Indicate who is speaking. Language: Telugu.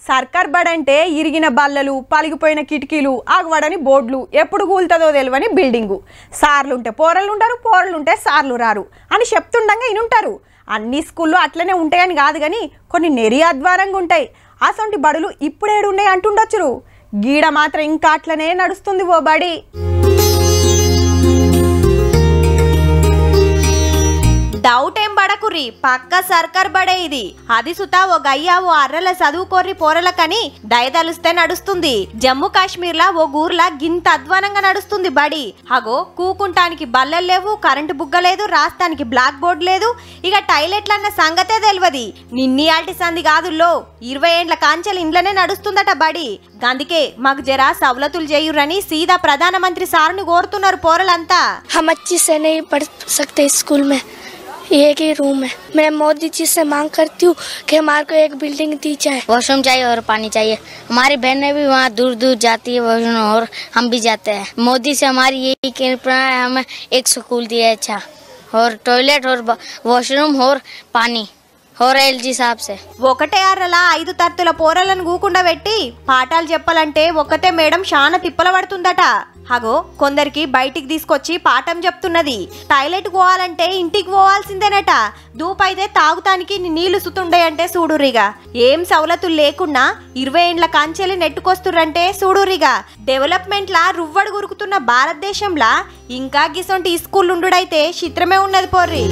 Speaker 1: సర్కార్ బడి అంటే ఇరిగిన బల్లలు, పలిగిపోయిన కిటికీలు, ఆగవడని బోర్డులు, ఎప్పుడు కూలుతుందో తెలియని బిల్డింగు. సార్లుంటే పోరలు ఉంటారు, పోరలుంటే సార్లు రారు అని చెప్తుండగా ఇనుంటారు. అన్ని స్కూల్లో అట్లనే ఉంటాయని కాదు కానీ కొన్ని నెరి అద్వారంగా ఉంటాయి. అసొంటి బడులు ఇప్పుడేడున్నాయి అంటుండొచ్చురు. గీడ మాత్రం ఇంకా అట్లనే నడుస్తుంది ఓ బడి.
Speaker 2: డౌట్ ఏం పడకుర్రి, పక్క సర్కార్ బడే ఇది. అది సుతా ఓ గయ్యా ఓ అర్రల చదువుకోర్రి పోరలకని దయదలుస్తే నడుస్తుంది. జమ్మూ కాశ్మీర్ లా ఓ గూర్లా గింత అధ్వానంగా నడుస్తుంది బడి. అగో కూకుంటానికి బల్లలు లేవు, కరెంటు బుగ్గ లేదు, రాస్తానికి బ్లాక్ బోర్డ్ లేదు, ఇక టాయిలెట్లన్న సంగతే తెలియదు. నిన్నియాల్టి సంది కాదుల్లో 20 ఏండ్ల కాంచెలు ఇంట్లోనే నడుస్తుందట బడి. అందుకే మాకు జరా సవలతులు చేయురని సీదా ప్రధానమంత్రి సార్ని కోరుతున్నారు పోరలంతా.
Speaker 3: हम अच्छी से नहीं पढ़ सकते स्कूल में, एक ही रूम है। मैं मोदी जी से मांग करती हूँ कि हमारे को एक बिल्डिंग दी जाए।
Speaker 4: वॉशरूम चाहिए और पानी चाहिए। हमारी बहनें भी वहाँ दूर दूर जाती है वॉशरूम, और हम भी जाते हैं। मोदी से हमारी यही कृपा है, हमें एक स्कूल दिया अच्छा, और टॉयलेट और वॉशरूम और पानी और एलजी साहब से।
Speaker 2: ఒకటే అర్రల 5 తత్తుల పోరలను గూకుండా పెట్టి పాఠాలు చెప్పాలంటే ఒక్కతే మేడం చాలా తిప్పల పడుతుందట. అగో కొందరికి బయటికి తీసుకొచ్చి పాఠం చెప్తున్నది. టాయిలెట్ పోవాలంటే ఇంటికి పోవాల్సిందేనట. దూపైతే తాగుతానికి నీళ్లు సుతుండయంటే చూడురిగా. ఏం సవలతులు లేకున్నా 20 ఏండ్ల కాంచెలు నెట్టుకొస్తుర్రంటే చూడురిగా. డెవలప్మెంట్ లా రువ్వడు గురుకుతున్న భారతదేశంలా ఇంకా గిసొంటి స్కూల్ ఉండుడైతే చిత్రమే ఉన్నది పోర్రి.